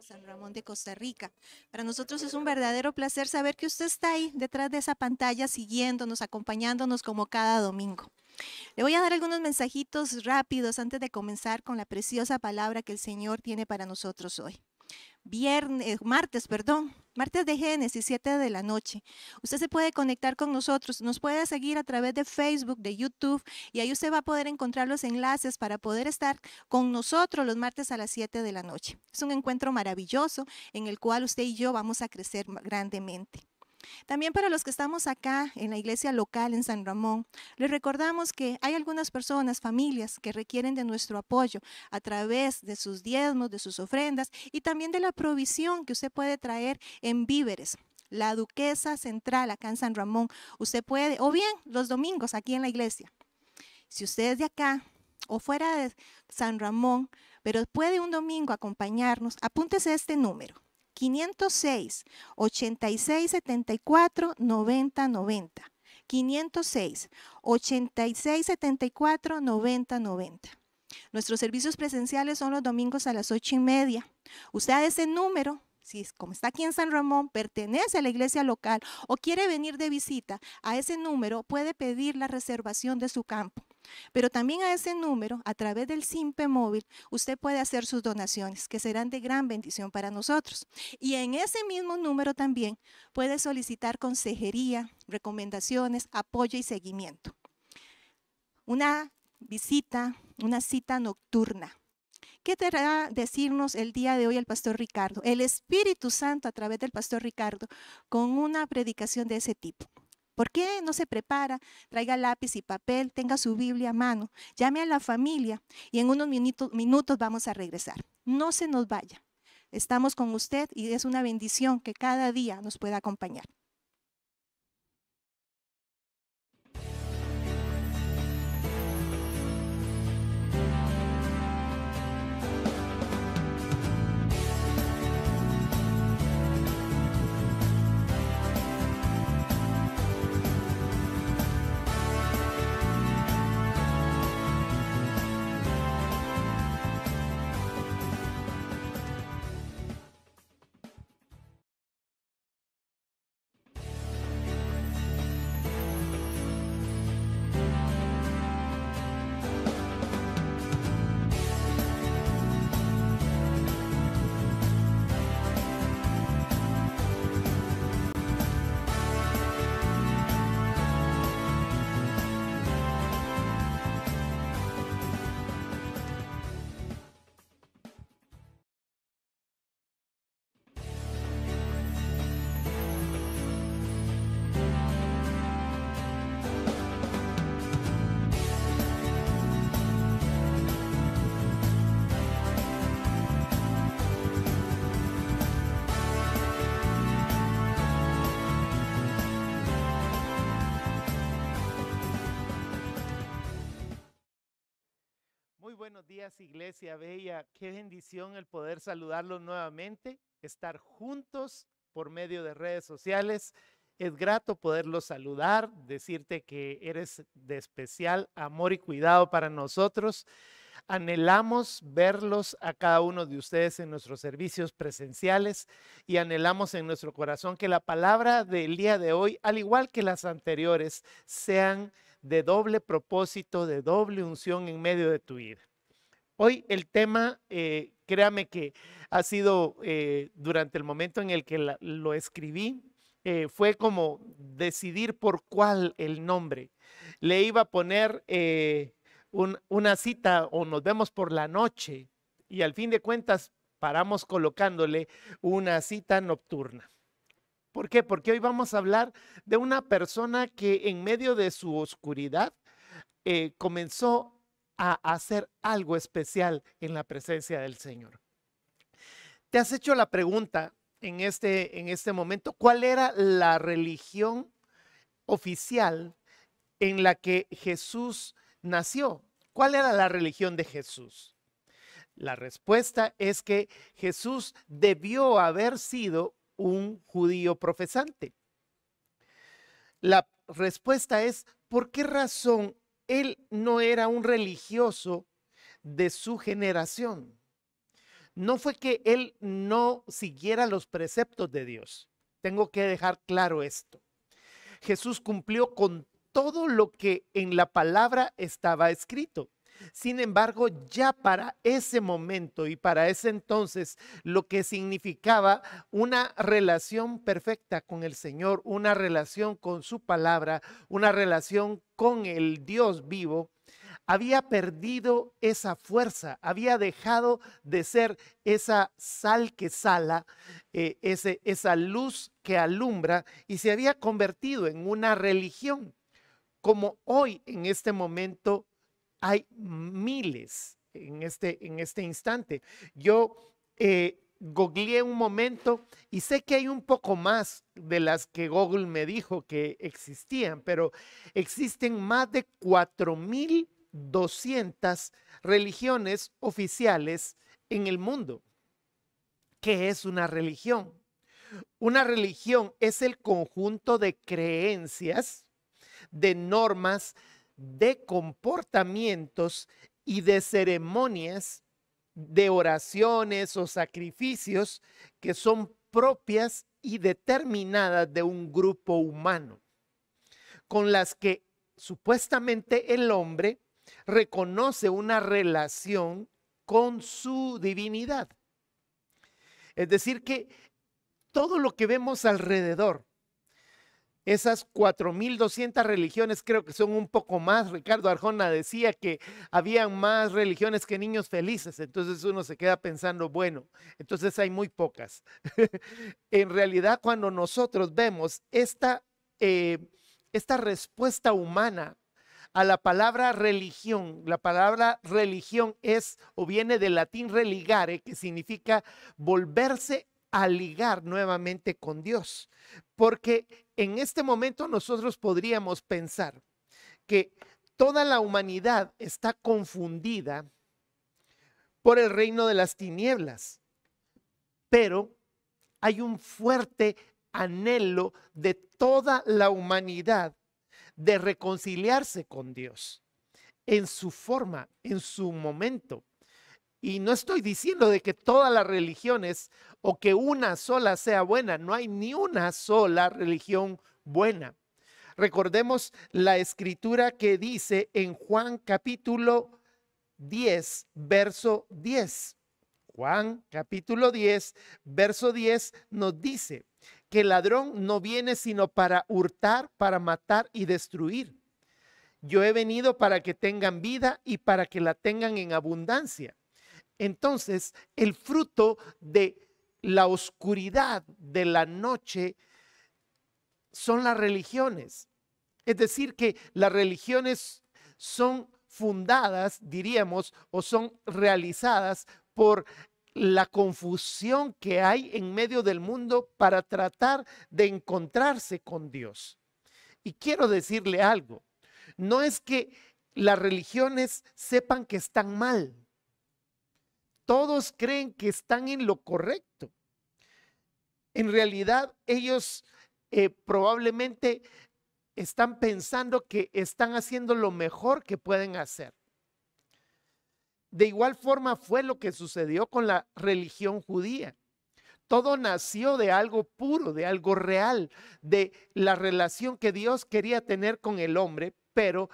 San Ramón de Costa Rica. Para nosotros es un verdadero placer saber que usted está ahí detrás de esa pantalla siguiéndonos, acompañándonos como cada domingo. Le voy a dar algunos mensajitos rápidos antes de comenzar con la preciosa palabra que el Señor tiene para nosotros hoy. Martes de Génesis, 7 de la noche. Usted se puede conectar con nosotros, nos puede seguir a través de Facebook, de YouTube, y ahí usted va a poder encontrar los enlaces para poder estar con nosotros los martes a las 7 de la noche. Es un encuentro maravilloso en el cual usted y yo vamos a crecer grandemente. También para los que estamos acá en la iglesia local en San Ramón, les recordamos que hay algunas personas, familias, que requieren de nuestro apoyo a través de sus diezmos, de sus ofrendas y también de la provisión que usted puede traer en víveres. La Duquesa Central acá en San Ramón, usted puede, o bien los domingos aquí en la iglesia. Si usted es de acá o fuera de San Ramón, pero puede un domingo acompañarnos, apúntese este número. 506 86 74 90 90. 506 86 74 90 90. Nuestros servicios presenciales son los domingos a las 8:30. Usted a ese número, si como está aquí en San Ramón, pertenece a la iglesia local o quiere venir de visita, a ese número puede pedir la reservación de su campo. Pero también a ese número, a través del Simpe móvil, usted puede hacer sus donaciones, que serán de gran bendición para nosotros. Y en ese mismo número también puede solicitar consejería, recomendaciones, apoyo y seguimiento. Una visita, una cita nocturna. ¿Qué te va a decirnos el día de hoy el pastor Ricardo? El Espíritu Santo a través del pastor Ricardo con una predicación de ese tipo. ¿Por qué no se prepara? Traiga lápiz y papel, tenga su Biblia a mano, llame a la familia y en unos minutos vamos a regresar. No se nos vaya. Estamos con usted y es una bendición que cada día nos pueda acompañar. Muy buenos días, Iglesia Bella. Qué bendición el poder saludarlos nuevamente, estar juntos por medio de redes sociales. Es grato poderlos saludar, decirte que eres de especial amor y cuidado para nosotros. Anhelamos verlos a cada uno de ustedes en nuestros servicios presenciales y anhelamos en nuestro corazón que la palabra del día de hoy, al igual que las anteriores, sean de doble propósito, de doble unción en medio de tu vida. Hoy el tema, créame que ha sido durante el momento en el que lo escribí, fue como decidir por cuál el nombre. Le iba a poner una cita o nos vemos por la noche y al fin de cuentas paramos colocándole una cita nocturna. ¿Por qué? Porque hoy vamos a hablar de una persona que en medio de su oscuridad comenzó a hacer algo especial en la presencia del Señor. ¿Te has hecho la pregunta en este momento, cuál era la religión oficial en la que Jesús nació? ¿Cuál era la religión de Jesús? La respuesta es que Jesús debió haber sido un judío profesante. La respuesta es, ¿por qué razón él no era un religioso de su generación? No fue que él no siguiera los preceptos de Dios. Tengo que dejar claro esto. Jesús cumplió con todo lo que en la palabra estaba escrito. Sin embargo, ya para ese momento y para ese entonces, lo que significaba una relación perfecta con el Señor, una relación con su palabra, una relación con el Dios vivo, había perdido esa fuerza, había dejado de ser esa sal que sala, esa luz que alumbra, y se había convertido en una religión, como hoy en este momento hay miles en este instante. Yo googleé un momento y sé que hay un poco más de las que Google me dijo que existían, pero existen más de 4.200 religiones oficiales en el mundo. ¿Qué es una religión? Una religión es el conjunto de creencias, de normas, de comportamientos y de ceremonias, de oraciones o sacrificios que son propias y determinadas de un grupo humano, con las que supuestamente el hombre reconoce una relación con su divinidad. Es decir, que todo lo que vemos alrededor, esas 4.200 religiones, creo que son un poco más. Ricardo Arjona decía que habían más religiones que niños felices. Entonces uno se queda pensando, bueno, entonces hay muy pocas. En realidad, cuando nosotros vemos esta respuesta humana a la palabra religión, la palabra religión es o viene del latín religare, que significa volverse a ligar nuevamente con Dios. Porque en este momento nosotros podríamos pensar que toda la humanidad está confundida por el reino de las tinieblas, pero hay un fuerte anhelo de toda la humanidad de reconciliarse con Dios en su forma, en su momento. Y no estoy diciendo de que todas las religiones o que una sola sea buena. No hay ni una sola religión buena. Recordemos la escritura que dice en Juan capítulo 10, verso 10. Juan capítulo 10, verso 10 nos dice que el ladrón no viene sino para hurtar, para matar y destruir. Yo he venido para que tengan vida y para que la tengan en abundancia. Entonces, el fruto de la oscuridad de la noche son las religiones. Es decir, que las religiones son fundadas, diríamos, o son realizadas por la confusión que hay en medio del mundo para tratar de encontrarse con Dios. Y quiero decirle algo, no es que las religiones sepan que están mal. Todos creen que están en lo correcto. En realidad, ellos probablemente están pensando que están haciendo lo mejor que pueden hacer. De igual forma fue lo que sucedió con la religión judía. Todo nació de algo puro, de algo real, de la relación que Dios quería tener con el hombre, pero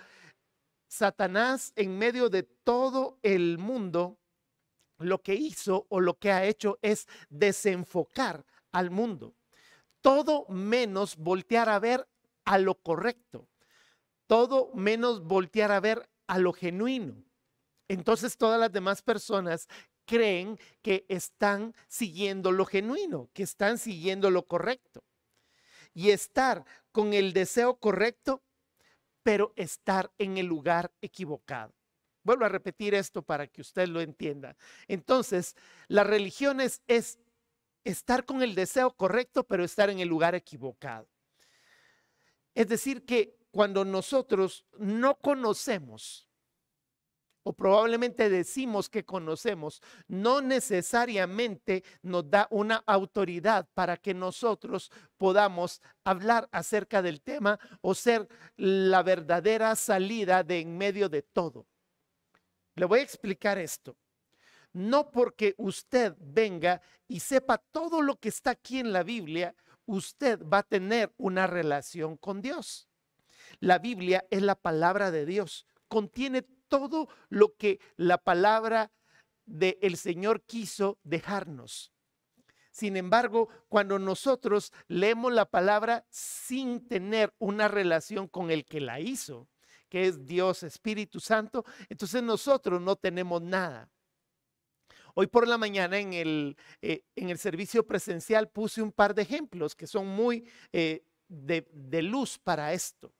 Satanás, en medio de todo el mundo, lo que hizo o lo que ha hecho es desenfocar al mundo. Todo menos voltear a ver a lo correcto. Todo menos voltear a ver a lo genuino. Entonces todas las demás personas creen que están siguiendo lo genuino, que están siguiendo lo correcto. Y estar con el deseo correcto, pero estar en el lugar equivocado. Vuelvo a repetir esto para que usted lo entienda. Entonces, las religiones es estar con el deseo correcto, pero estar en el lugar equivocado. Es decir, que cuando nosotros no conocemos, o probablemente decimos que conocemos, no necesariamente nos da una autoridad para que nosotros podamos hablar acerca del tema o ser la verdadera salida de en medio de todo. Le voy a explicar esto. no porque usted venga y sepa todo lo que está aquí en la Biblia, usted va a tener una relación con Dios. La Biblia es la palabra de Dios, contiene todo lo que la palabra del Señor quiso dejarnos. Sin embargo, cuando nosotros leemos la palabra sin tener una relación con el que la hizo, que es Dios Espíritu Santo, entonces nosotros no tenemos nada. Hoy por la mañana en el servicio presencial puse un par de ejemplos que son muy de luz para esto.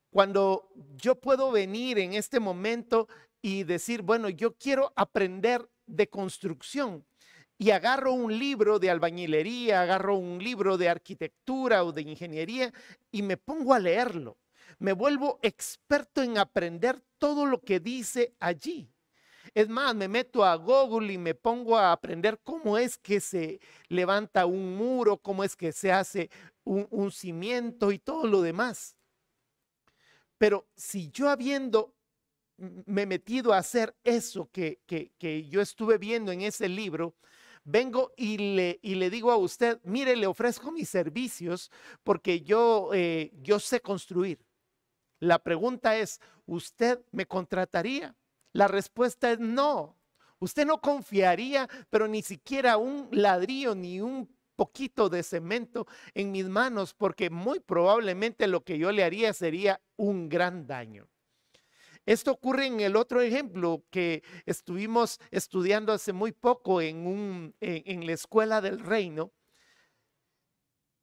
Cuando yo puedo venir en este momento y decir, bueno, yo quiero aprender de construcción y agarro un libro de albañilería, agarro un libro de arquitectura o de ingeniería y me pongo a leerlo. Me vuelvo experto en aprender todo lo que dice allí. Es más, me meto a Google y me pongo a aprender cómo es que se levanta un muro, cómo es que se hace un cimiento y todo lo demás. Pero si yo habiendo me metido a hacer eso que yo estuve viendo en ese libro, vengo y le digo a usted, mire, le ofrezco mis servicios porque yo sé construir. La pregunta es, ¿usted me contrataría? La respuesta es no. Usted no confiaría, pero ni siquiera un ladrillo ni un poquito de cemento en mis manos, porque muy probablemente lo que yo le haría sería un gran daño. Esto ocurre en el otro ejemplo que estuvimos estudiando hace muy poco en la escuela del reino.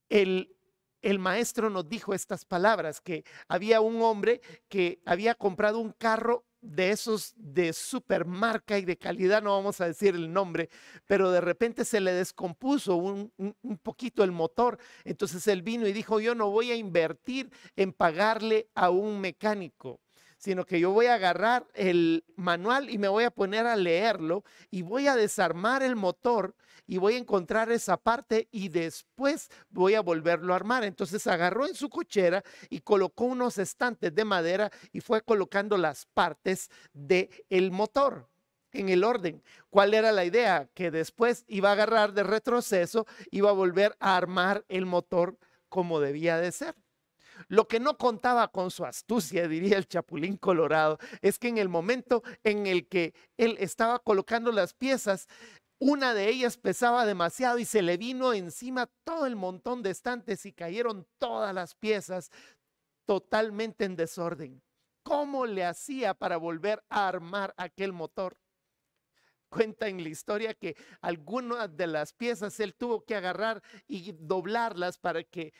El maestro nos dijo estas palabras, que había un hombre que había comprado un carro de esos de supermarca y de calidad, no vamos a decir el nombre, pero de repente se le descompuso un poquito el motor. Entonces él vino y dijo, yo no voy a invertir en pagarle a un mecánico, sino que yo voy a agarrar el manual y me voy a poner a leerlo y voy a desarmar el motor y voy a encontrar esa parte y después voy a volverlo a armar. Entonces agarró en su cochera y colocó unos estantes de madera y fue colocando las partes del motor en el orden. ¿Cuál era la idea? Que después iba a agarrar de retroceso, iba a volver a armar el motor como debía de ser. Lo que no contaba con su astucia, diría el Chapulín Colorado, es que en el momento en el que él estaba colocando las piezas, una de ellas pesaba demasiado y se le vino encima todo el montón de estantes y cayeron todas las piezas totalmente en desorden. ¿Cómo le hacía para volver a armar aquel motor? Cuenta en la historia que algunas de las piezas él tuvo que agarrar y doblarlas para que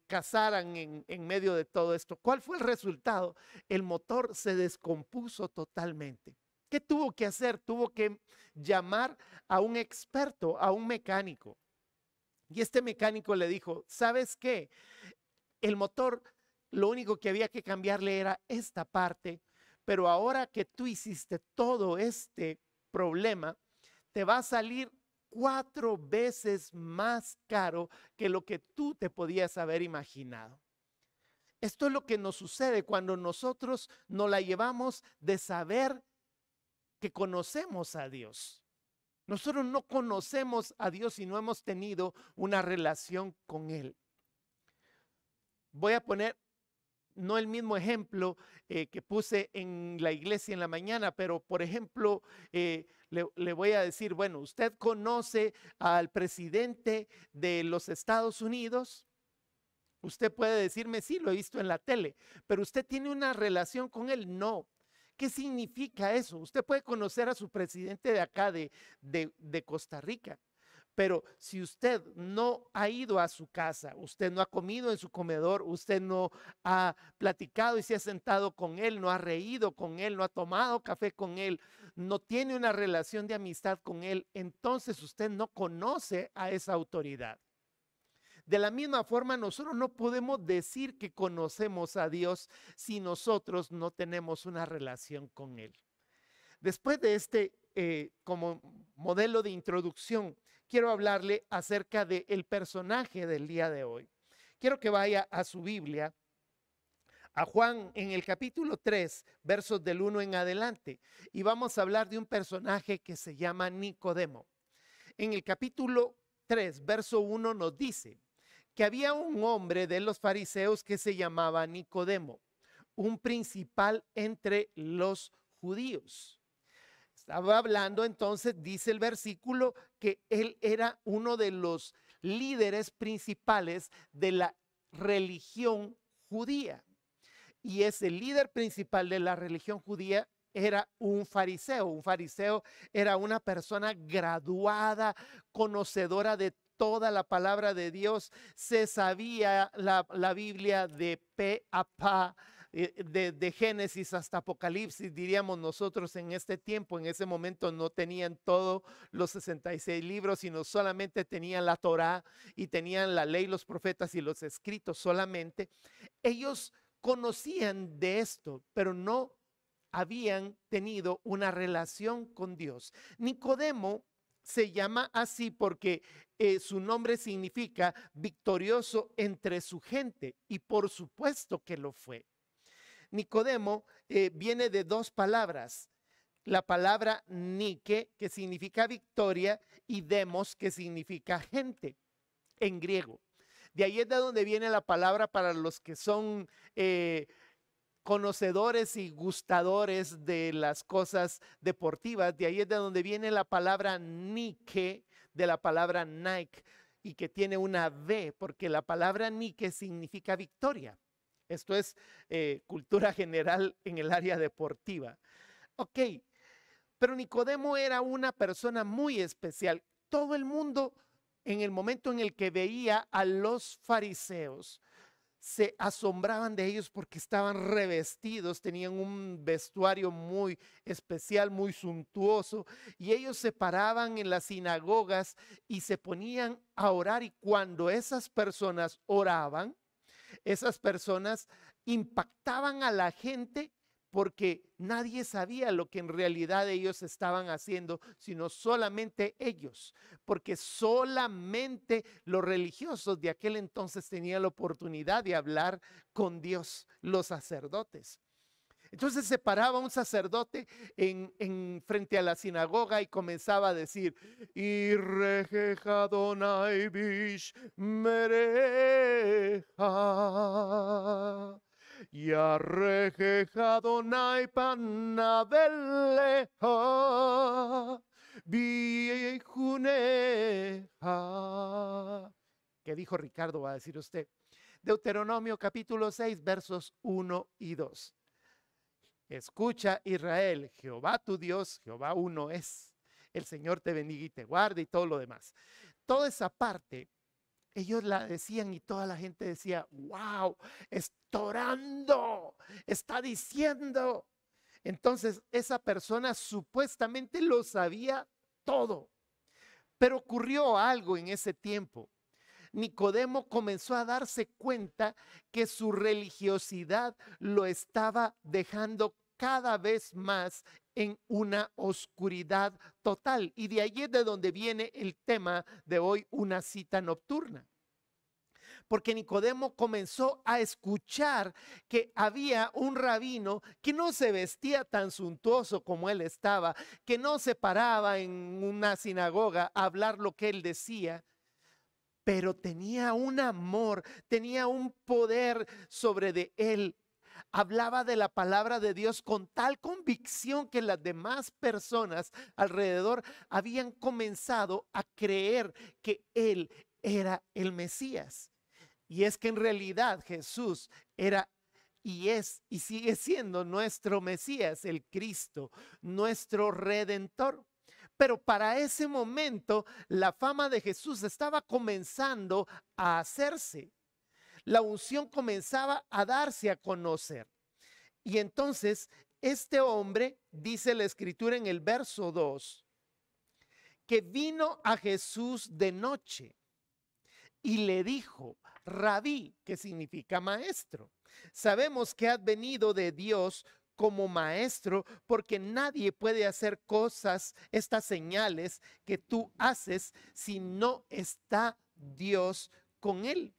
cazaran en medio de todo esto. ¿Cuál fue el resultado? El motor se descompuso totalmente. ¿Qué tuvo que hacer? Tuvo que llamar a un experto, a un mecánico. Y este mecánico le dijo, ¿sabes qué? El motor, lo único que había que cambiarle era esta parte, pero ahora que tú hiciste todo este problema, te va a salir 4 veces más caro que lo que tú te podías haber imaginado. Esto es lo que nos sucede cuando nosotros nos la llevamos de saber que conocemos a Dios. Nosotros no conocemos a Dios si no hemos tenido una relación con Él. Voy a poner no el mismo ejemplo que puse en la iglesia en la mañana, pero por ejemplo, le voy a decir, bueno, ¿usted conoce al presidente de los Estados Unidos? Usted puede decirme, sí, lo he visto en la tele, pero ¿usted tiene una relación con él? No. ¿Qué significa eso? Usted puede conocer a su presidente de acá, de Costa Rica. Pero si usted no ha ido a su casa, usted no ha comido en su comedor, usted no ha platicado y se ha sentado con él, no ha reído con él, no ha tomado café con él, no tiene una relación de amistad con él, entonces usted no conoce a esa autoridad. De la misma forma, nosotros no podemos decir que conocemos a Dios si nosotros no tenemos una relación con Él. Después de este, como modelo de introducción, quiero hablarle acerca del personaje del día de hoy. Quiero que vaya a su Biblia, a Juan en el capítulo 3, versos del 1 en adelante, y vamos a hablar de un personaje que se llama Nicodemo. En el capítulo 3, verso 1 nos dice que había un hombre de los fariseos que se llamaba Nicodemo, un principal entre los judíos. Estaba hablando entonces, dice el versículo, que él era uno de los líderes principales de la religión judía. Y ese líder principal de la religión judía era un fariseo. Un fariseo era una persona graduada, conocedora de toda la palabra de Dios, se sabía la Biblia de pe a pa, de Génesis hasta Apocalipsis, diríamos nosotros en este tiempo. En ese momento no tenían todos los 66 libros, sino solamente tenían la Torá y tenían la ley, los profetas y los escritos solamente. Ellos conocían de esto, pero no habían tenido una relación con Dios. Nicodemo se llama así porque su nombre significa victorioso entre su gente, y por supuesto que lo fue. Nicodemo viene de dos palabras. La palabra Nike, que significa victoria, y demos, que significa gente en griego. De ahí es de donde viene la palabra, para los que son conocedores y gustadores de las cosas deportivas. De ahí es de donde viene la palabra Nike, de la palabra Nike, y que tiene una V, porque la palabra Nike significa victoria. Esto es cultura general en el área deportiva. Ok, pero Nicodemo era una persona muy especial. Todo el mundo, en el momento en el que veía a los fariseos, se asombraban de ellos porque estaban revestidos, tenían un vestuario muy especial, muy suntuoso, y ellos se paraban en las sinagogas y se ponían a orar. Y cuando esas personas oraban, esas personas impactaban a la gente, porque nadie sabía lo que en realidad ellos estaban haciendo, sino solamente ellos, porque solamente los religiosos de aquel entonces tenían la oportunidad de hablar con Dios, los sacerdotes. Entonces se paraba un sacerdote en frente a la sinagoga y comenzaba a decir: Irrej Adonai bish mereja, Yarrej Adonai panabeleja, Viejuneja. ¿Qué dijo Ricardo? Va a decir usted. Deuteronomio capítulo 6, versos 1 y 2. Escucha, Israel, Jehová tu Dios, Jehová uno es. El Señor te bendiga y te guarde, y todo lo demás. Toda esa parte, ellos la decían y toda la gente decía: wow, está orando, está diciendo. Entonces esa persona supuestamente lo sabía todo. Pero ocurrió algo en ese tiempo. Nicodemo comenzó a darse cuenta que su religiosidad lo estaba dejando cada vez más en una oscuridad total. Y de ahí es de donde viene el tema de hoy, una cita nocturna. Porque Nicodemo comenzó a escuchar que había un rabino que no se vestía tan suntuoso como él estaba, que no se paraba en una sinagoga a hablar lo que él decía, pero tenía un amor, tenía un poder sobre de él. Hablaba de la palabra de Dios con tal convicción que las demás personas alrededor habían comenzado a creer que él era el Mesías. Y es que en realidad Jesús era y es y sigue siendo nuestro Mesías, el Cristo, nuestro Redentor. Pero para ese momento la fama de Jesús estaba comenzando a hacerse. La unción comenzaba a darse a conocer. Y entonces este hombre, dice la escritura en el verso 2, que vino a Jesús de noche y le dijo: Rabí, que significa maestro, sabemos que has venido de Dios como maestro, porque nadie puede hacer estas señales que tú haces, si no está Dios con él.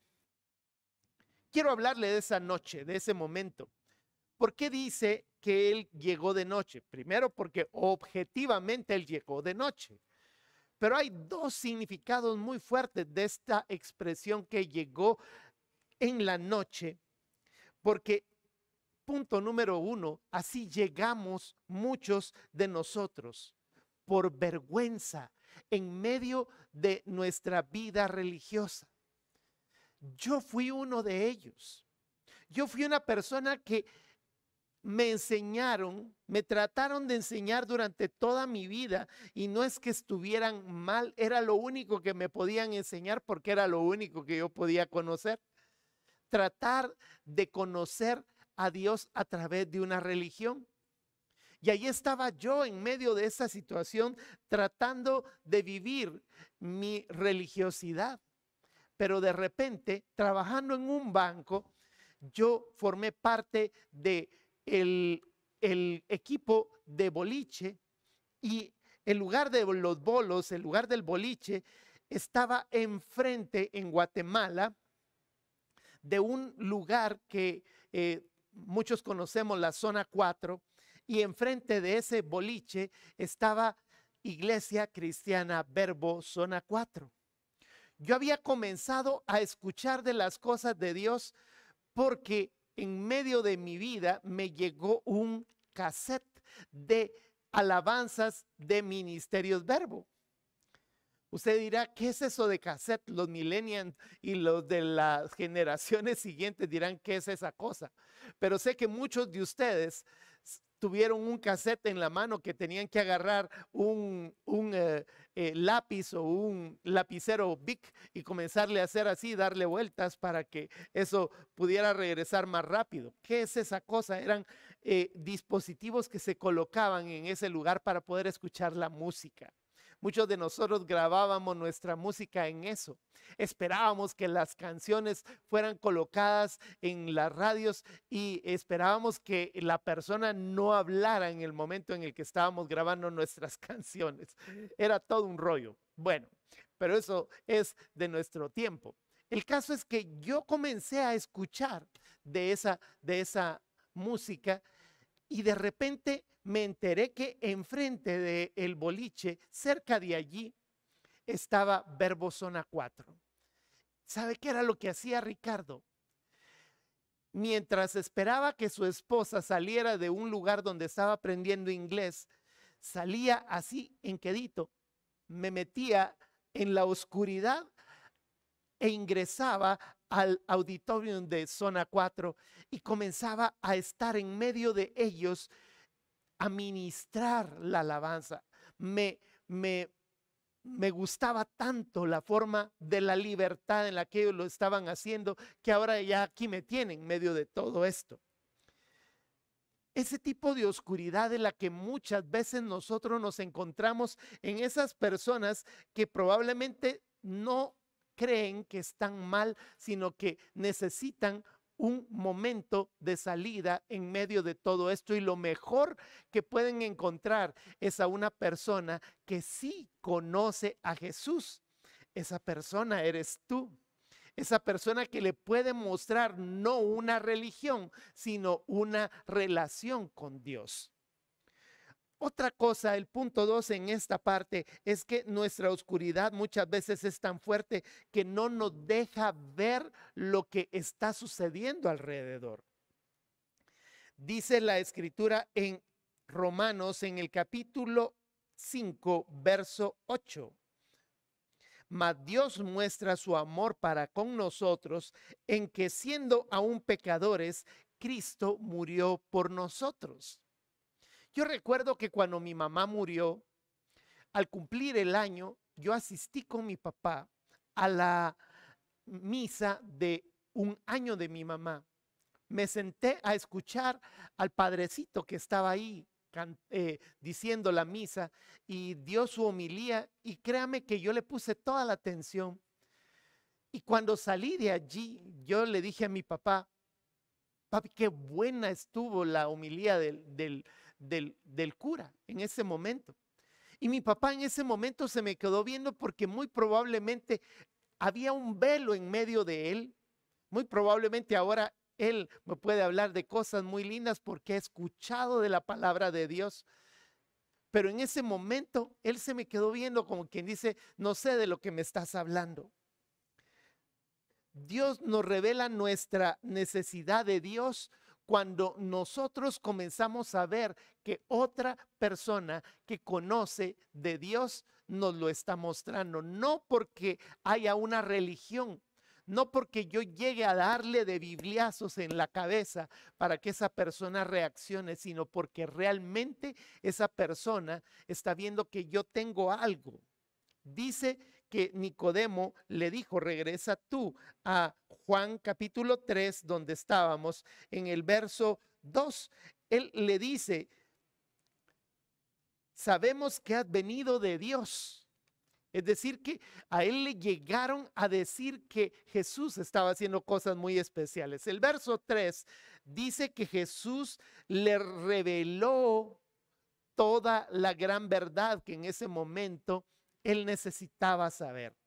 Quiero hablarle de esa noche, de ese momento. ¿Por qué dice que él llegó de noche? Primero, porque objetivamente él llegó de noche. Pero hay dos significados muy fuertes de esta expresión que llegó en la noche, porque punto número uno, así llegamos muchos de nosotros por vergüenza en medio de nuestra vida religiosa. Yo fui uno de ellos. Yo fui una persona que me enseñaron, me trataron de enseñar durante toda mi vida, y no es que estuvieran mal, era lo único que me podían enseñar porque era lo único que yo podía conocer. Tratar de conocer a Dios a través de una religión. Y ahí estaba yo en medio de esa situación tratando de vivir mi religiosidad. Pero de repente, trabajando en un banco, yo formé parte de el equipo de boliche, y el lugar de los bolos, el lugar del boliche, estaba enfrente en Guatemala de un lugar que muchos conocemos, la zona 4, y enfrente de ese boliche estaba Iglesia Cristiana Verbo Zona 4. Yo había comenzado a escuchar de las cosas de Dios porque en medio de mi vida me llegó un cassette de alabanzas de Ministerios Verbo. Usted dirá, ¿qué es eso de cassette? Los millennials y los de las generaciones siguientes dirán, ¿qué es esa cosa? Pero sé que muchos de ustedes tuvieron un cassette en la mano que tenían que agarrar un lápiz o un lapicero Bic y comenzarle a hacer así, darle vueltas para que eso pudiera regresar más rápido. ¿Qué es esa cosa? Eran dispositivos que se colocaban en ese lugar para poder escuchar la música. Muchos de nosotros grabábamos nuestra música en eso. Esperábamos que las canciones fueran colocadas en las radios y esperábamos que la persona no hablara en el momento en el que estábamos grabando nuestras canciones. Era todo un rollo. Bueno, pero eso es de nuestro tiempo. El caso es que yo comencé a escuchar de esa música, y de repente me enteré que enfrente del boliche, cerca de allí, estaba Verbo Zona 4. ¿Sabe qué era lo que hacía Ricardo? Mientras esperaba que su esposa saliera de un lugar donde estaba aprendiendo inglés, salía así en quedito, me metía en la oscuridad e ingresaba al auditorium de Zona 4 y comenzaba a estar en medio de ellos, a ministrar la alabanza. Me gustaba tanto la forma de la libertad en la que ellos lo estaban haciendo, que ahora ya aquí me tienen en medio de todo esto. Ese tipo de oscuridad en la que muchas veces nosotros nos encontramos en esas personas que probablemente no creen que están mal, sino que necesitan un momento de salida en medio de todo esto, y lo mejor que pueden encontrar es a una persona que sí conoce a Jesús. Esa persona eres tú. Esa persona que le puede mostrar no una religión, sino una relación con Dios. Otra cosa, el punto 2 en esta parte, es que nuestra oscuridad muchas veces es tan fuerte que no nos deja ver lo que está sucediendo alrededor. Dice la Escritura en Romanos, en el capítulo 5, verso 8. Mas Dios muestra su amor para con nosotros en que, siendo aún pecadores, Cristo murió por nosotros. Yo recuerdo que cuando mi mamá murió, al cumplir el año, yo asistí con mi papá a la misa de un año de mi mamá. Me senté a escuchar al padrecito que estaba ahí diciendo la misa, y dio su homilía, y créame que yo le puse toda la atención. Y cuando salí de allí, yo le dije a mi papá, papi, qué buena estuvo la homilía del cura en ese momento. Y mi papá en ese momento se me quedó viendo, porque muy probablemente había un velo en medio de él, Muy probablemente ahora él me puede hablar de cosas muy lindas porque ha escuchado de la palabra de Dios. Pero en ese momento él se me quedó viendo como quien dice, no sé de lo que me estás hablando. Dios nos revela nuestra necesidad de Dios cuando nosotros comenzamos a ver que otra persona que conoce de Dios nos lo está mostrando. No porque haya una religión, no porque yo llegue a darle de bibliazos en la cabeza para que esa persona reaccione, sino porque realmente esa persona está viendo que yo tengo algo. Dice que Nicodemo le dijo, regresa tú a Juan capítulo 3, donde estábamos, en el verso 2. Él le dice, sabemos que has venido de Dios. Es decir, que a él le llegaron a decir que Jesús estaba haciendo cosas muy especiales. El verso 3 dice que Jesús le reveló toda la gran verdad que en ese momento él necesitaba saber.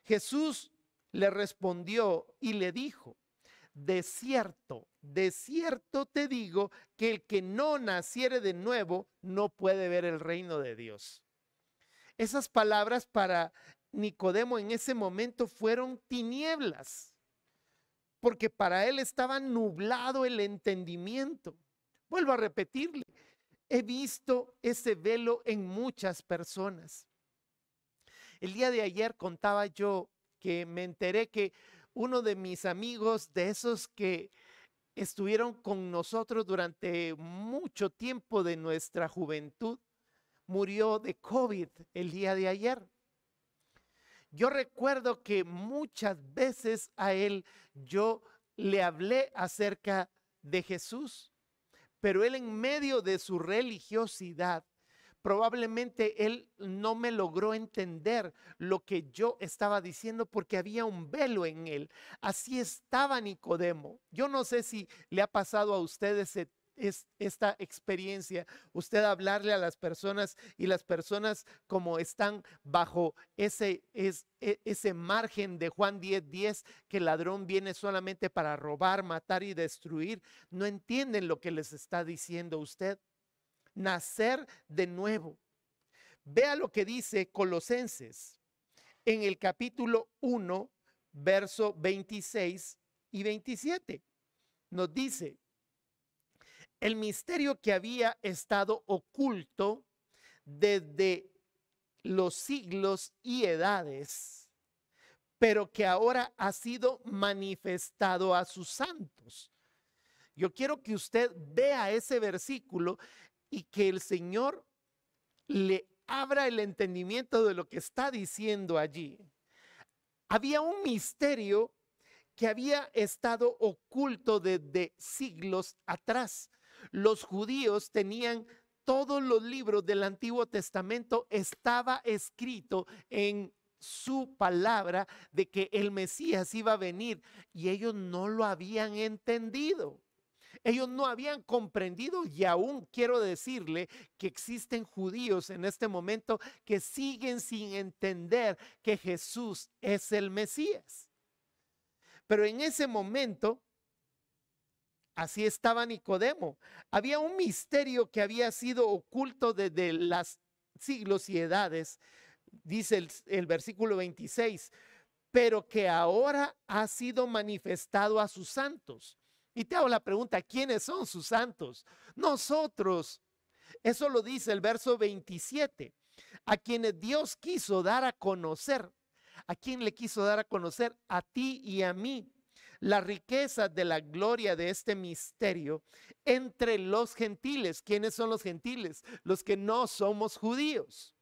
Jesús le respondió y le dijo, de cierto te digo que el que no naciere de nuevo no puede ver el reino de Dios. Esas palabras para Nicodemo en ese momento fueron tinieblas, porque para él estaba nublado el entendimiento. Vuelvo a repetirle, he visto ese velo en muchas personas. El día de ayer contaba yo que me enteré que uno de mis amigos, de esos que estuvieron con nosotros durante mucho tiempo de nuestra juventud, murió de COVID el día de ayer. Yo recuerdo que muchas veces a él yo le hablé acerca de Jesús, pero él en medio de su religiosidad, probablemente él no me logró entender lo que yo estaba diciendo porque había un velo en él. Así estaba Nicodemo. Yo no sé si le ha pasado a ustedes esta experiencia, usted hablarle a las personas y las personas como están bajo ese margen de Juan 10:10, que el ladrón viene solamente para robar, matar y destruir, no entienden lo que les está diciendo usted. Nacer de nuevo. Vea lo que dice Colosenses en el capítulo 1, verso 26 y 27. Nos dice, el misterio que había estado oculto desde los siglos y edades, pero que ahora ha sido manifestado a sus santos. Yo quiero que usted vea ese versículo y que el Señor le abra el entendimiento de lo que está diciendo allí. Había un misterio que había estado oculto desde siglos atrás. Los judíos tenían todos los libros del Antiguo Testamento, estaba escrito en su palabra de que el Mesías iba a venir y ellos no lo habían entendido. Ellos no habían comprendido, y aún quiero decirle que existen judíos en este momento que siguen sin entender que Jesús es el Mesías. Pero en ese momento, así estaba Nicodemo. Había un misterio que había sido oculto desde los siglos y edades, dice el versículo 26, pero que ahora ha sido manifestado a sus santos. Y te hago la pregunta, ¿quiénes son sus santos? Nosotros. Eso lo dice el verso 27. A quienes Dios quiso dar a conocer. ¿A quién le quiso dar a conocer? A ti y a mí. La riqueza de la gloria de este misterio entre los gentiles. ¿Quiénes son los gentiles? Los que no somos judíos.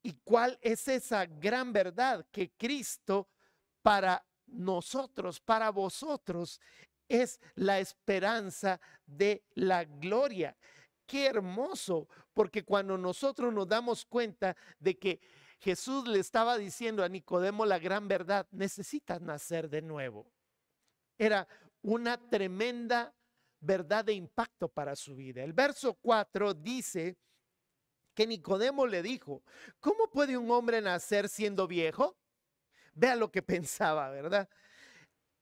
¿Y cuál es esa gran verdad? Que Cristo para nosotros, para vosotros, es la esperanza de la gloria. Qué hermoso, porque cuando nosotros nos damos cuenta de que Jesús le estaba diciendo a Nicodemo la gran verdad, necesitas nacer de nuevo. Era una tremenda verdad de impacto para su vida. El verso 4 dice que Nicodemo le dijo, ¿cómo puede un hombre nacer siendo viejo? Vea lo que pensaba, ¿verdad?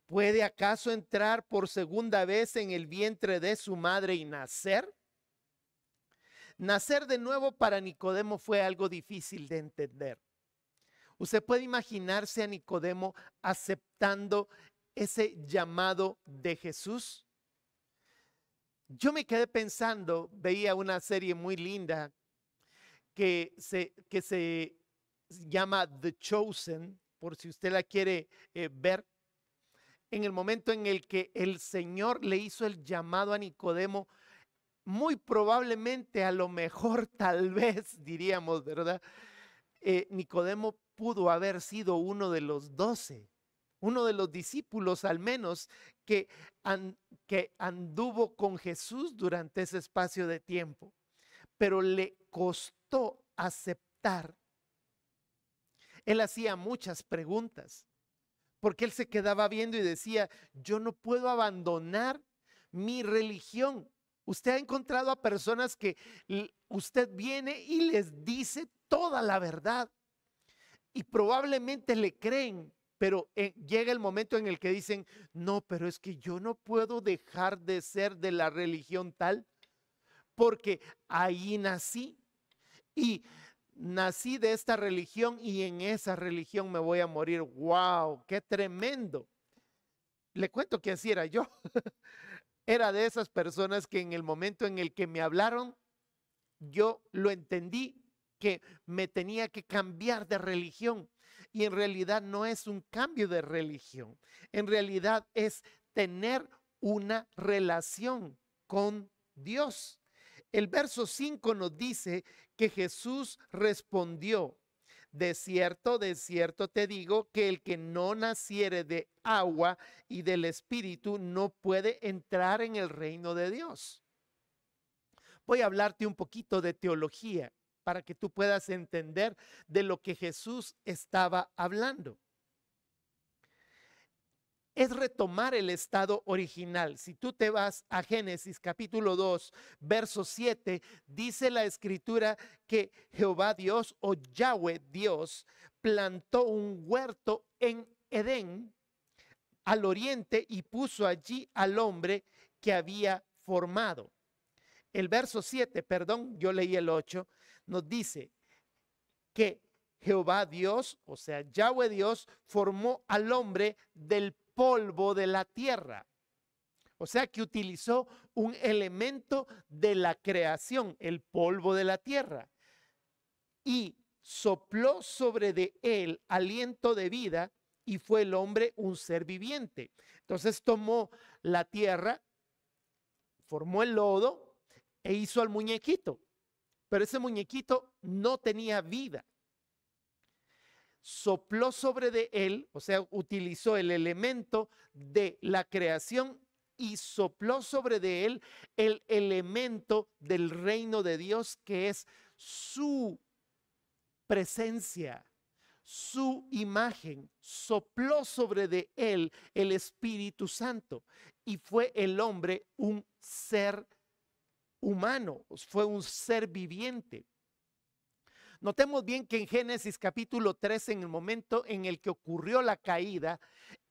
¿Puede acaso entrar por segunda vez en el vientre de su madre y nacer? Nacer de nuevo para Nicodemo fue algo difícil de entender. Usted puede imaginarse a Nicodemo aceptando ese llamado de Jesús. Yo me quedé pensando, veía una serie muy linda que se llama The Chosen, por si usted la quiere ver. En el momento en el que el Señor le hizo el llamado a Nicodemo, muy probablemente, a lo mejor, tal vez, diríamos, ¿verdad? Nicodemo pudo haber sido uno de los 12, uno de los discípulos al menos que anduvo con Jesús durante ese espacio de tiempo, pero le costó aceptar. Él hacía muchas preguntas, porque él se quedaba viendo y decía, yo no puedo abandonar mi religión. Usted ha encontrado a personas que usted viene y les dice toda la verdad y probablemente le creen, pero llega el momento en el que dicen, no, pero es que yo no puedo dejar de ser de la religión tal, porque ahí nací y nací de esta religión y en esa religión me voy a morir. ¡Wow! ¡Qué tremendo! Le cuento que así era yo. Era de esas personas que en el momento en el que me hablaron, yo lo entendí que me tenía que cambiar de religión. Y en realidad no es un cambio de religión. En realidad es tener una relación con Dios. El verso 5 nos dice que Jesús respondió, de cierto te digo que el que no naciere de agua y del Espíritu no puede entrar en el reino de Dios. Voy a hablarte un poquito de teología para que tú puedas entender de lo que Jesús estaba hablando. Es retomar el estado original. Si tú te vas a Génesis capítulo 2, verso 7, dice la escritura que Jehová Dios o Yahweh Dios plantó un huerto en Edén al oriente y puso allí al hombre que había formado. El verso 7, perdón, yo leí el 8, nos dice que Jehová Dios, o sea, Yahweh Dios, formó al hombre del polvo de la tierra. O sea que utilizó un elemento de la creación, el polvo de la tierra, y sopló sobre de él aliento de vida y fue el hombre un ser viviente. Entonces tomó la tierra, formó el lodo e hizo al muñequito, pero ese muñequito no tenía vida. Sopló sobre de él, o sea, utilizó el elemento de la creación y sopló sobre de él el elemento del reino de Dios, que es su presencia, su imagen. Sopló sobre de él el Espíritu Santo y fue el hombre un ser humano, fue un ser viviente. Notemos bien que en Génesis capítulo 3, en el momento en el que ocurrió la caída,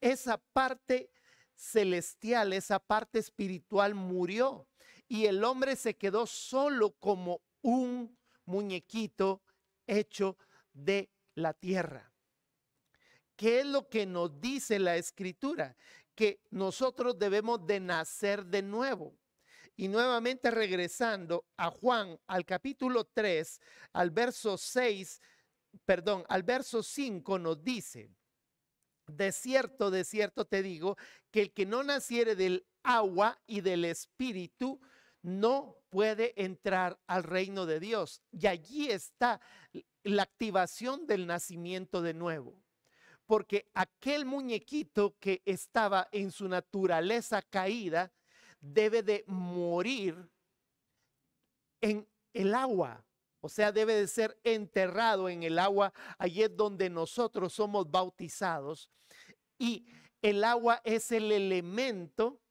esa parte celestial, esa parte espiritual murió y el hombre se quedó solo como un muñequito hecho de la tierra. ¿Qué es lo que nos dice la escritura? Que nosotros debemos de nacer de nuevo. Y nuevamente regresando a Juan, al capítulo 3, al verso 6, perdón, al verso 5 nos dice, de cierto te digo, que el que no naciere del agua y del Espíritu no puede entrar al reino de Dios. Y allí está la activación del nacimiento de nuevo. Porque aquel muñequito que estaba en su naturaleza caída, debe de morir en el agua, o sea, debe de ser enterrado en el agua. Allí es donde nosotros somos bautizados y el agua es el elemento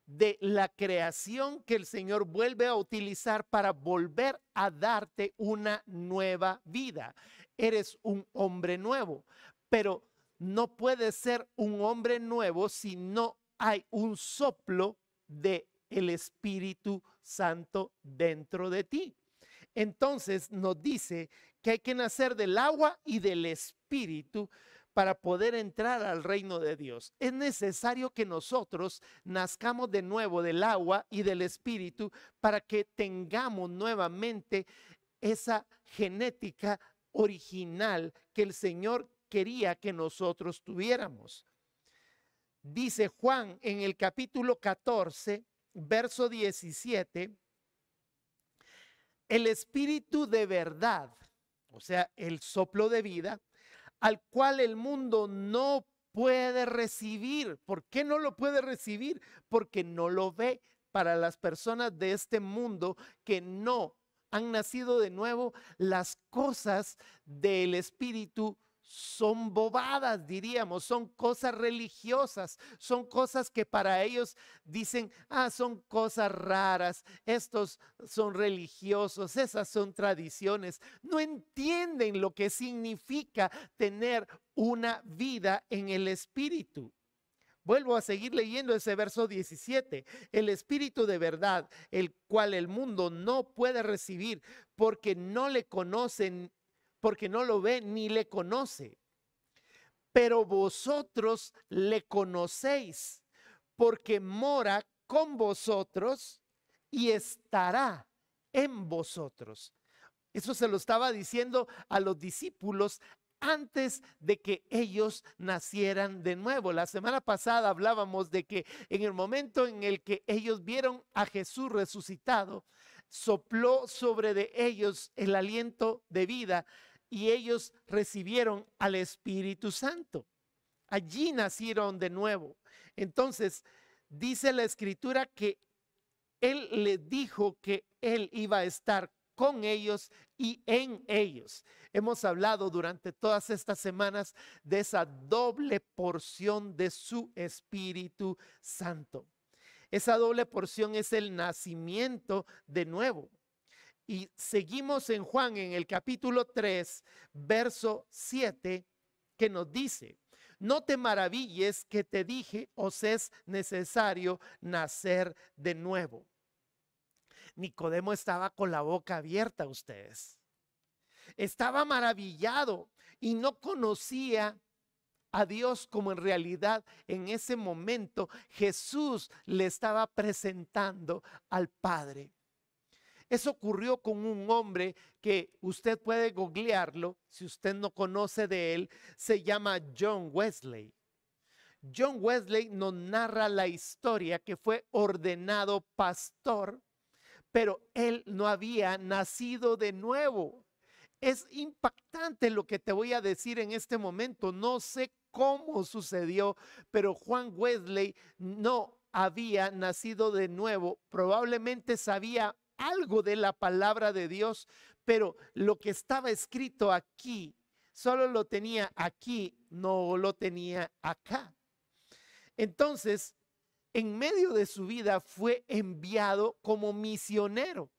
de la creación que el Señor vuelve a utilizar para volver a darte una nueva vida. Eres un hombre nuevo, pero no puede ser un hombre nuevo si no hay un soplo de el Espíritu Santo dentro de ti. Entonces nos dice que hay que nacer del agua y del Espíritu para poder entrar al reino de Dios. Es necesario que nosotros nazcamos de nuevo del agua y del Espíritu para que tengamos nuevamente esa genética original que el Señor quería que nosotros tuviéramos. Dice Juan en el capítulo 14, verso 17, el Espíritu de verdad, o sea, el soplo de vida, al cual el mundo no puede recibir. ¿Por qué no lo puede recibir? Porque no lo ve. Para las personas de este mundo que no han nacido de nuevo, las cosas del Espíritu son bobadas, diríamos, son cosas religiosas, son cosas que para ellos dicen, son cosas raras, estos son religiosos, esas son tradiciones. No entienden lo que significa tener una vida en el Espíritu. Vuelvo a seguir leyendo ese verso 17. El Espíritu de verdad, el cual el mundo no puede recibir porque no le conocen, porque no lo ve ni le conoce. Pero vosotros le conocéis porque mora con vosotros y estará en vosotros. Eso se lo estaba diciendo a los discípulos antes de que ellos nacieran de nuevo. La semana pasada hablábamos de que en el momento en el que ellos vieron a Jesús resucitado, sopló sobre de ellos el aliento de vida y ellos recibieron al Espíritu Santo. Allí nacieron de nuevo. Entonces, dice la Escritura que Él les dijo que Él iba a estar con ellos y en ellos. Hemos hablado durante todas estas semanas de esa doble porción de su Espíritu Santo. Esa doble porción es el nacimiento de nuevo. Y seguimos en Juan en el capítulo 3, verso 7, que nos dice: no te maravilles que te dije, os es necesario nacer de nuevo. Nicodemo estaba con la boca abierta, ustedes. Estaba maravillado y no conocía a Dios como en realidad en ese momento Jesús le estaba presentando al Padre. Eso ocurrió con un hombre que usted puede googlearlo, si usted no conoce de él, se llama John Wesley. John Wesley nos narra la historia que fue ordenado pastor, pero él no había nacido de nuevo. Es impactante lo que te voy a decir en este momento. No sé cómo sucedió, pero Juan Wesley no había nacido de nuevo. Probablemente sabía algo de la palabra de Dios, pero lo que estaba escrito aquí, solo lo tenía aquí, no lo tenía acá. Entonces, en medio de su vida fue enviado como misionero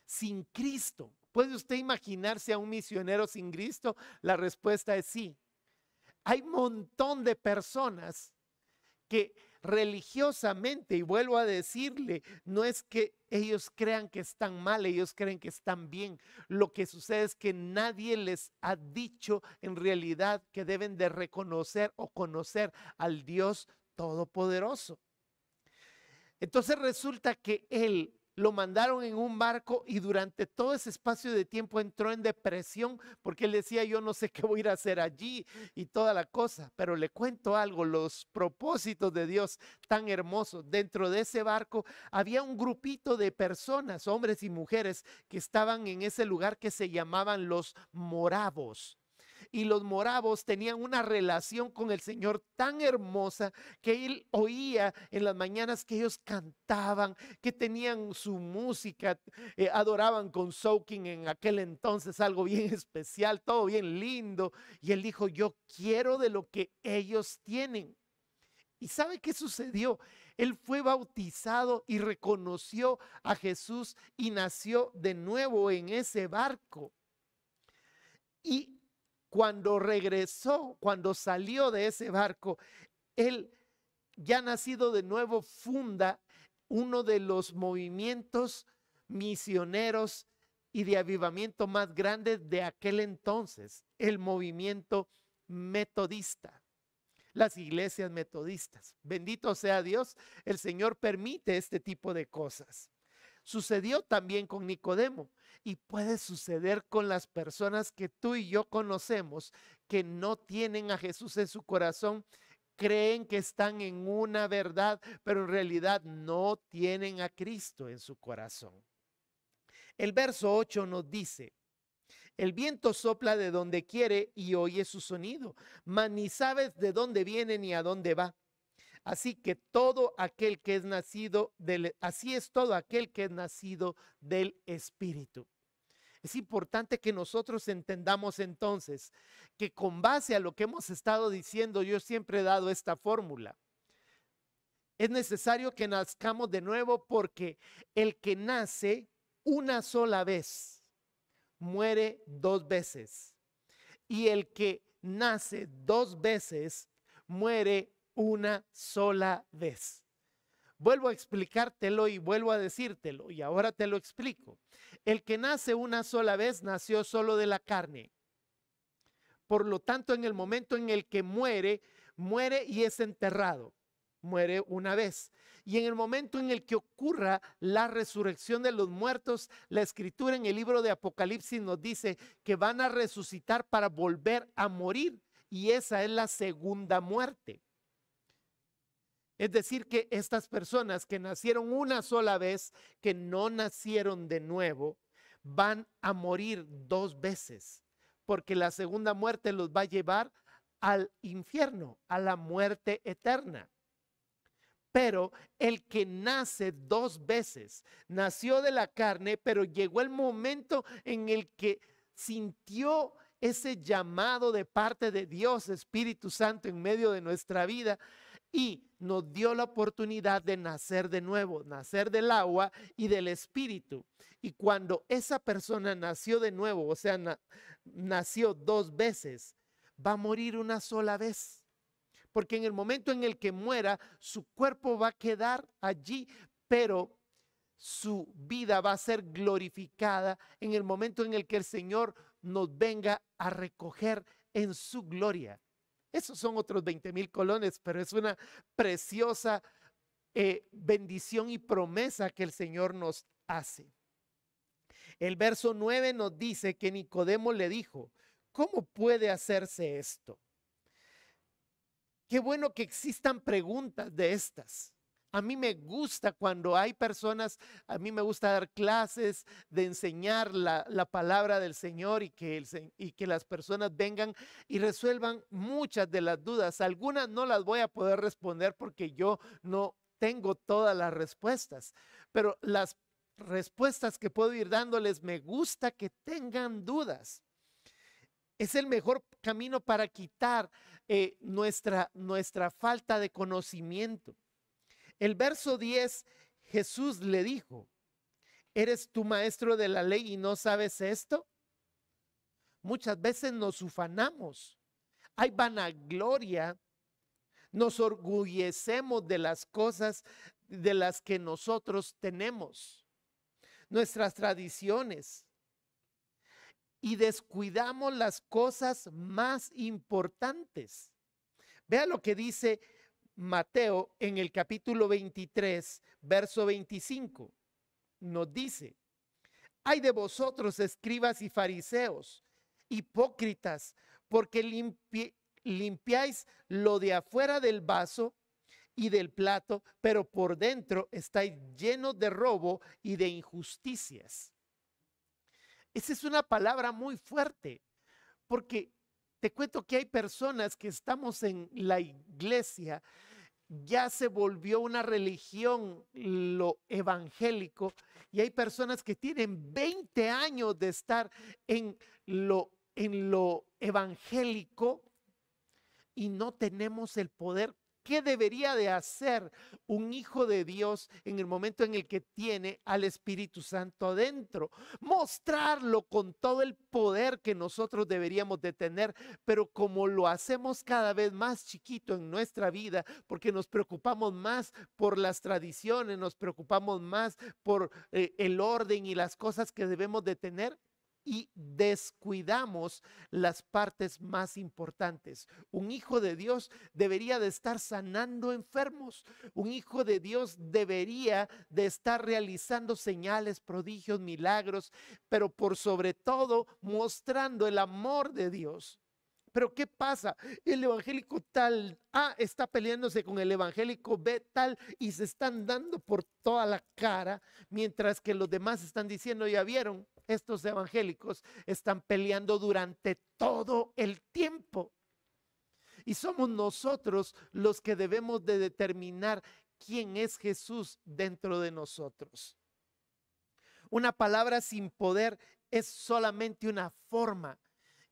sin Cristo. ¿Puede usted imaginarse a un misionero sin Cristo? La respuesta es sí. Hay un montón de personas que religiosamente, y vuelvo a decirle, no es que ellos crean que están mal, ellos creen que están bien. Lo que sucede es que nadie les ha dicho en realidad que deben de reconocer o conocer al Dios Todopoderoso. Entonces resulta que él lo mandaron en un barco y durante todo ese espacio de tiempo entró en depresión porque él decía, yo no sé qué voy a ir a hacer allí y toda la cosa. Pero le cuento algo, los propósitos de Dios tan hermosos. Dentro de ese barco había un grupito de personas, hombres y mujeres, que estaban en ese lugar que se llamaban los moravos. Y los moravos tenían una relación con el Señor tan hermosa que él oía en las mañanas que ellos cantaban, que tenían su música, adoraban con soaking en aquel entonces, algo bien especial, todo bien lindo. Y él dijo, yo quiero de lo que ellos tienen. ¿Y sabe qué sucedió? Él fue bautizado y reconoció a Jesús y nació de nuevo en ese barco. Y Cuando regresó, cuando salió de ese barco, él, ya nacido de nuevo, funda uno de los movimientos misioneros y de avivamiento más grandes de aquel entonces, el movimiento metodista, las iglesias metodistas. Bendito sea Dios, el Señor permite este tipo de cosas. Sucedió también con Nicodemo y puede suceder con las personas que tú y yo conocemos que no tienen a Jesús en su corazón. Creen que están en una verdad, pero en realidad no tienen a Cristo en su corazón. El verso 8 nos dice: el viento sopla de donde quiere y oye su sonido, mas ni sabes de dónde viene ni a dónde va. Así que todo aquel que es nacido así es todo aquel que es nacido del Espíritu. Es importante que nosotros entendamos entonces que con base a lo que hemos estado diciendo, yo siempre he dado esta fórmula. Es necesario que nazcamos de nuevo, porque el que nace una sola vez muere 2 veces. Y el que nace 2 veces muere una sola vez. Vuelvo a explicártelo y vuelvo a decírtelo, y ahora te lo explico. El que nace una sola vez nació solo de la carne. Por lo tanto, en el momento en el que muere, muere y es enterrado. Muere una vez. Y en el momento en el que ocurra la resurrección de los muertos, la escritura en el libro de Apocalipsis nos dice que van a resucitar para volver a morir. Y esa es la segunda muerte. Es decir, que estas personas que nacieron una sola vez, que no nacieron de nuevo, van a morir 2 veces, porque la segunda muerte los va a llevar al infierno, a la muerte eterna. Pero el que nace 2 veces, nació de la carne, pero llegó el momento en el que sintió ese llamado de parte de Dios, Espíritu Santo, en medio de nuestra vida, y nos dio la oportunidad de nacer de nuevo, nacer del agua y del Espíritu. Y cuando esa persona nació de nuevo, o sea, nació 2 veces, va a morir una sola vez. Porque en el momento en el que muera, su cuerpo va a quedar allí, pero su vida va a ser glorificada en el momento en el que el Señor nos venga a recoger en su gloria. Esos son otros 20,000 colones, pero es una preciosa bendición y promesa que el Señor nos hace. El verso 9 nos dice que Nicodemo le dijo: ¿cómo puede hacerse esto? Qué bueno que existan preguntas de estas. A mí me gusta cuando hay personas, a mí me gusta dar clases de enseñar la palabra del Señor, y que las personas vengan y resuelvan muchas de las dudas. Algunas no las voy a poder responder porque yo no tengo todas las respuestas, pero las respuestas que puedo ir dándoles, me gusta que tengan dudas. Es el mejor camino para quitar nuestra falta de conocimiento. El verso 10, Jesús le dijo: ¿eres tú maestro de la ley y no sabes esto? Muchas veces nos ufanamos, hay vanagloria, nos orgullecemos de las cosas de las que nosotros tenemos, nuestras tradiciones, y descuidamos las cosas más importantes. Vea lo que dice Mateo en el capítulo 23, verso 25. Nos dice: ay de vosotros, escribas y fariseos, hipócritas, porque limpiáis lo de afuera del vaso y del plato, pero por dentro estáis llenos de robo y de injusticias. Esa es una palabra muy fuerte, porque te cuento que hay personas que estamos en la iglesia, ya se volvió una religión lo evangélico, y hay personas que tienen 20 años de estar en lo evangélico y no tenemos el poder ¿Qué debería de hacer un hijo de Dios en el momento en el que tiene al Espíritu Santo adentro? Mostrarlo con todo el poder que nosotros deberíamos de tener, pero como lo hacemos cada vez más chiquito en nuestra vida, porque nos preocupamos más por las tradiciones, nos preocupamos más por el orden y las cosas que debemos de tener, y descuidamos las partes más importantes. Un hijo de Dios debería de estar sanando enfermos. Un hijo de Dios debería de estar realizando señales, prodigios, milagros, pero por sobre todo mostrando el amor de Dios. Pero ¿qué pasa? El evangélico tal A está peleándose con el evangélico B tal y se están dando por toda la cara, mientras que los demás están diciendo, ya vieron, estos evangélicos están peleando durante todo el tiempo. Y somos nosotros los que debemos de determinar quién es Jesús dentro de nosotros. Una palabra sin poder es solamente una forma.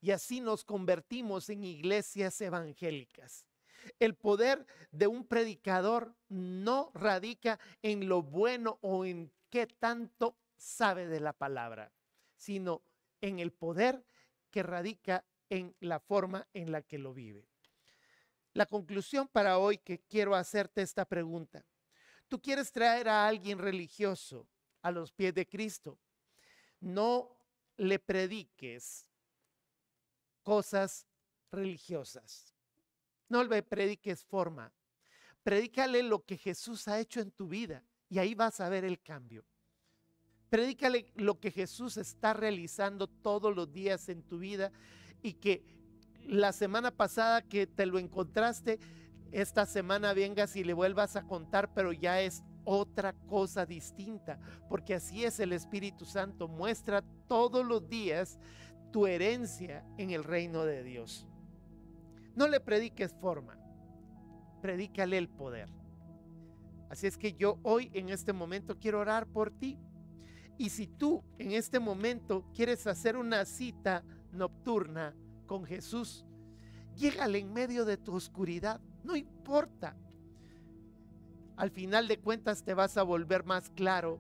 Y así nos convertimos en iglesias evangélicas. El poder de un predicador no radica en lo bueno o en qué tanto sabe de la palabra, sino en el poder que radica en la forma en la que lo vive. La conclusión para hoy, que quiero hacerte esta pregunta. ¿Tú quieres traer a alguien religioso a los pies de Cristo? No le prediques cosas religiosas. No le prediques forma. Predícale lo que Jesús ha hecho en tu vida y ahí vas a ver el cambio. Predícale lo que Jesús está realizando todos los días en tu vida y que la semana pasada que te lo encontraste, esta semana vengas y le vuelvas a contar, pero ya es otra cosa distinta, porque así es el Espíritu Santo. Muestra todos los días tu herencia en el reino de Dios. No le prediques forma, predícale el poder. Así es que yo hoy en este momento quiero orar por ti. Y si tú en este momento quieres hacer una cita nocturna con Jesús, llégale en medio de tu oscuridad, no importa. Al final de cuentas te vas a volver más claro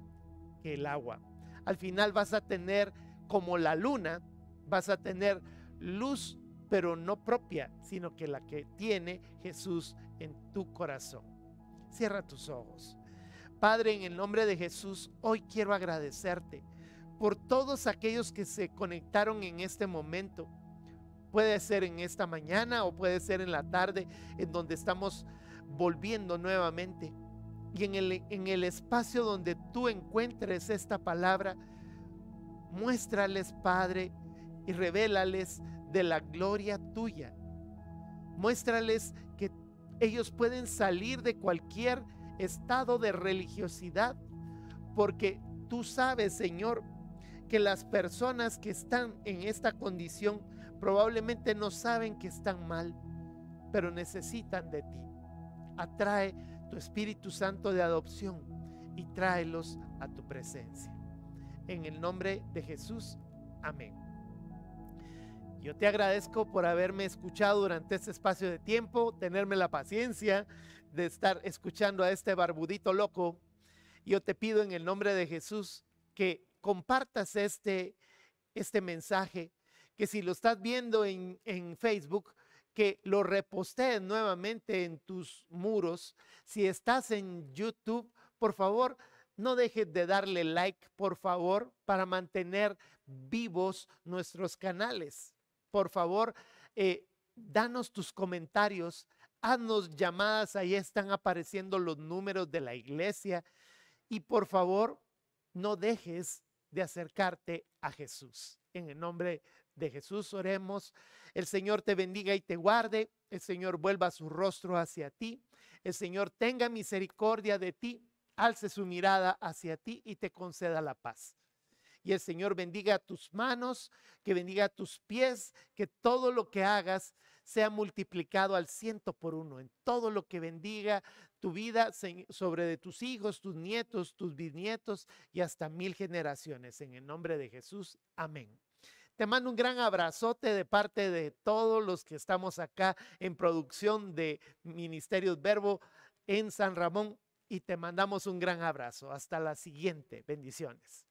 que el agua. Al final vas a tener como la luna, vas a tener luz, pero no propia, sino que la que tiene Jesús en tu corazón. Cierra tus ojos. Padre, en el nombre de Jesús, hoy quiero agradecerte por todos aquellos que se conectaron en este momento. Puede ser en esta mañana o puede ser en la tarde, en donde estamos volviendo nuevamente. Y en el espacio donde tú encuentres esta palabra, muéstrales, Padre, y revélales de la gloria tuya. Muéstrales que ellos pueden salir de cualquier estado de religiosidad, porque tú sabes, Señor, que las personas que están en esta condición probablemente no saben que están mal, pero necesitan de ti. Atrae tu Espíritu Santo de adopción y tráelos a tu presencia. En el nombre de Jesús, amén. Yo te agradezco por haberme escuchado durante este espacio de tiempo, tenerme la paciencia de estar escuchando a este barbudito loco. Yo te pido en el nombre de Jesús que compartas este mensaje, que si lo estás viendo en Facebook, que lo repostees nuevamente en tus muros. Si estás en YouTube, por favor, no dejes de darle like, por favor, para mantener vivos nuestros canales. Por favor, danos tus comentarios, haznos llamadas, ahí están apareciendo los números de la iglesia. Y por favor, no dejes de acercarte a Jesús. En el nombre de Jesús oremos. El Señor te bendiga y te guarde. El Señor vuelva su rostro hacia ti. El Señor tenga misericordia de ti, alce su mirada hacia ti y te conceda la paz. Y el Señor bendiga tus manos, que bendiga tus pies, que todo lo que hagas sea multiplicado al 100 por 1. En todo lo que bendiga tu vida, sobre de tus hijos, tus nietos, tus bisnietos y hasta 1000 generaciones. En el nombre de Jesús, amén. Te mando un gran abrazote de parte de todos los que estamos acá en producción de Ministerios Verbo en San Ramón y te mandamos un gran abrazo. Hasta la siguiente. Bendiciones.